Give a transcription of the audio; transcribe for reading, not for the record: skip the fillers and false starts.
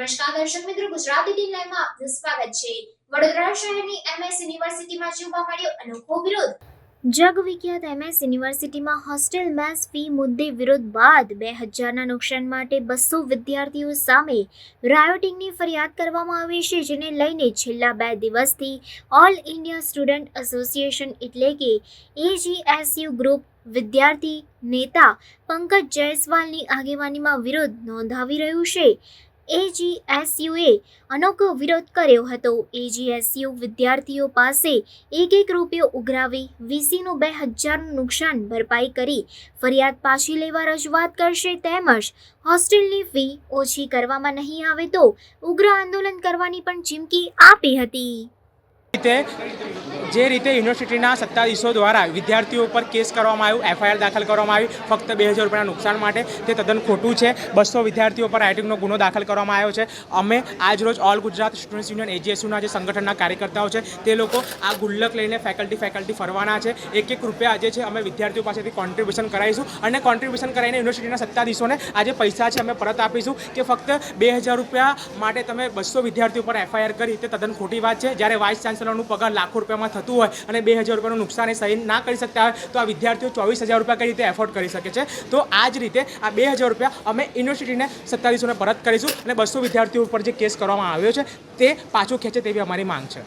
નમસ્કાર દર્શક મિત્રો, ગુજરાતી ટીવી લાઈવમાં આપનું સ્વાગત છે। વડોદરા શહેરની એમએસ યુનિવર્સિટીમાં જોવા મળ્યો અનોખો વિરોધ। જગવિખ્યાત એમએસ યુનિવર્સિટીમાં હોસ્ટેલ મેસ ફી મુદ્દે વિરોધ બાદ 2000ના નુકસાન માટે 200 વિદ્યાર્થીઓ સામે રાયોટિંગની ફરિયાદ કરવામાં આવી છે, જેને લઈને છેલ્લા 2 દિવસથી ઓલ ઇન્ડિયા સ્ટુડન્ટ એસોસિએશન એટલે કે એજીએસયુ ગ્રુપ વિદ્યાર્થી નેતા પંકજ જયસ્વાલની આગેવાનીમાં વિરોધ નોંધાવી રહ્યું છે। એજીએસયુએ અનોખો વિરોધ કર્યો હતો। એજીએસયુ વિદ્યાર્થીઓ પાસે એક રૂપિયો ઉઘરાવી વીસીનું 2000નું નુકસાન ભરપાઈ કરી ફરિયાદ પાછી લેવા રજૂઆત કરશે, તેમજ હોસ્ટેલની ફી ઓછી કરવામાં નહીં આવે તો ઉગ્ર આંદોલન કરવાની પણ ચીમકી આપી હતી। જે રીતે યુનિવર્સિટીના સત્તાધીશો દ્વારા વિદ્યાર્થીઓ પર કેસ કરવામાં આવ્યું, એફઆઈઆર દાખલ કરવામાં આવી ફક્ત 2000 રૂપિયાના નુકસાન માટે, તે તદ્દન ખોટું છે। 200 વિદ્યાર્થીઓ પર રાઇટિંગનો ગુનો દાખલ કરવામાં આવ્યો છે। અમે આજરોજ ઓલ ગુજરાત સ્ટુડન્ટ્સ યુનિયન એજીએસયુના જે સંગઠનના કાર્યકર્તાઓ છે તે લોકો આ ગુલ્લક લઈને ફેકલ્ટી ફરવાના છે। 1 રૂપિયા આજે છે અમે વિદ્યાર્થીઓ પાસેથી કોન્ટ્રીબ્યુશન કરાવીશું અને કોન્ટ્રીબ્યુશન કરાવીને યુનિવર્સિટીના સત્તાધીશોને આજે પૈસા છે અમે પરત આપીશું કે ફક્ત 2000 રૂપિયા માટે તમે 200 વિદ્યાર્થીઓ પર એફઆઈઆર કરી, તે તદ્દન ખોટી વાત છે। જ્યારે વાઇસ ચાન્સલરનું પગાર લાખો રૂપિયામાં થતું હોય અને 2000 રૂપિયાનું નુકસાન એ સહી ના કરી શકતા હોય તો આ વિદ્યાર્થીઓ 24000 રૂપિયા કઈ રીતે એફોર્ડ કરી શકે છે? તો આ જ રીતે આ 2000 રૂપિયા અમે યુનિવર્સિટીને સત્તાધીશોને પરત કરીશું અને 200 વિદ્યાર્થીઓ ઉપર જે કેસ કરવામાં આવ્યો છે તે પાછો ખેંચે તેવી અમારી માંગ છે।